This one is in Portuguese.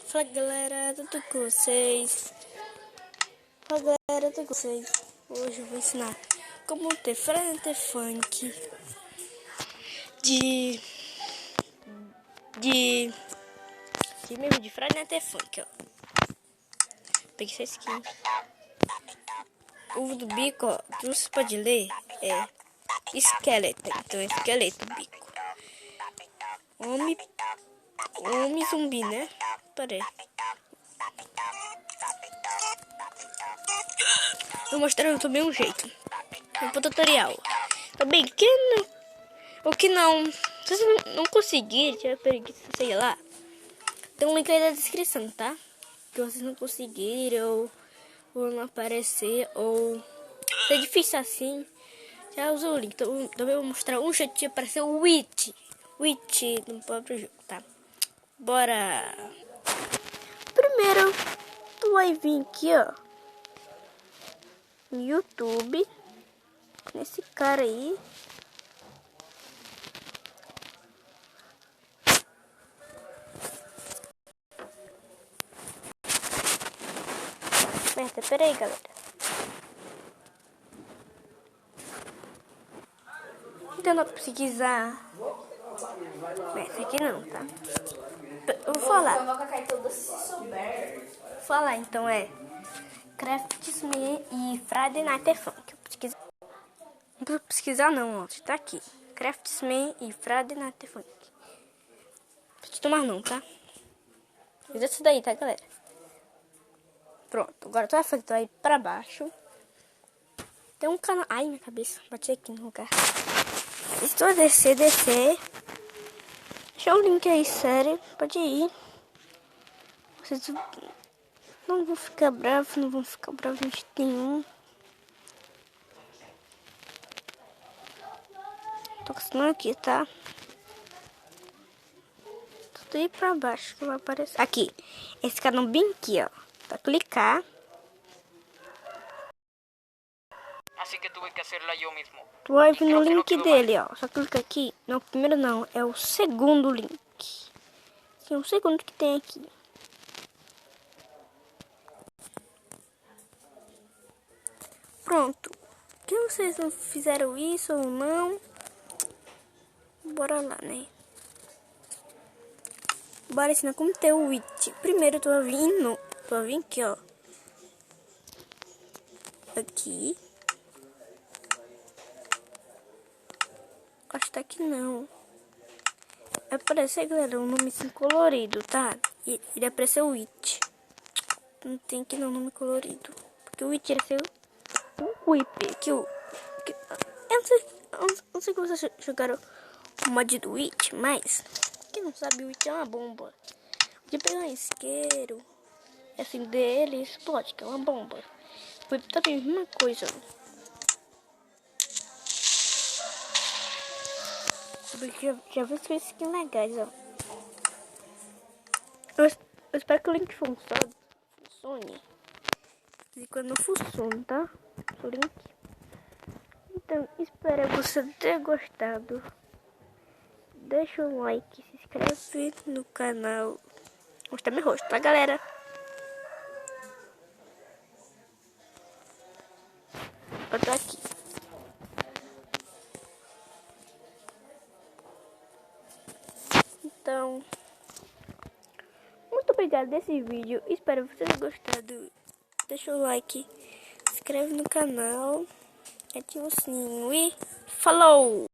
Fala galera, tudo com vocês? Hoje eu vou ensinar como ter frente funk de mesmo de frente funk, ó. Peguei essa skin. O do bico, ó, que você pode ler é esqueleto, então é esqueleto bico. Homem zumbi, né? Peraí. Vou mostrar também um jeito. No tutorial. Também o que não. Se você não conseguir, tiver preguiça, sei lá. Tem um link aí na descrição, tá? Que vocês não conseguiram, ou não aparecer, ou se é difícil assim, já usa o link. Então, também vou mostrar um jeito de aparecer o Witch no próprio jogo, tá? Bora! Primeiro, tu vai vir aqui, ó, no YouTube, nesse cara aí. Pera aí, galera. Tentando pesquisar. Esse aqui não, tá? Eu vou falar. Falar então é Craftsman e Friday Night Funk. Não precisa pesquisar não, ó. Tá aqui. Craftsman e Friday Night Funk. Não precisa tomar não, tá? Fiz isso daí, tá, galera? Pronto, agora tu vai fazer aí pra baixo. Tem um canal. Ai, minha cabeça. Bati aqui no lugar. Se tu descer. Deixa o link aí, sério. Pode ir. Vocês não vão ficar bravos, a gente tem um. Tô conseguindo aqui, tá? Tudo aí pra baixo que vai aparecer. Aqui. Esse canal bem aqui, ó. Pra clicar. Assim que tuve que hacerla yo mismo. Tu vai vir no link dele, ó. Só clica aqui. Não, primeiro não. É o segundo link. Sim, o segundo que tem aqui. Pronto. Que vocês não fizeram isso ou não? Bora lá, né? Bora ensinar como ter o Witch. Primeiro tu vai vir aqui, ó. Aqui. Acho que tá aqui não. Vai aparecer, galera, um nome assim colorido, tá? E ele apareceu o Witch. Não tem aqui não nome colorido. Porque o Witch era seu o Whip. Eu não sei que vocês jogaram o mod do Witch, mas quem não sabe, o Witch é uma bomba. De pegar um isqueiro, assim, dele, explode, que é uma bomba. O Whip também é a mesma coisa. Já vi que skins legais, ó. Eu espero que o link funcione. E quando não funciona, tá? O link. Então, espero você ter gostado. Deixa um like, se inscreve no canal. Mostra meu rosto, tá, galera? Eu tô aqui. Então, muito obrigado desse vídeo. Espero que vocês tenham gostado. Deixa o like, se inscreve no canal, ativa o sininho e falou!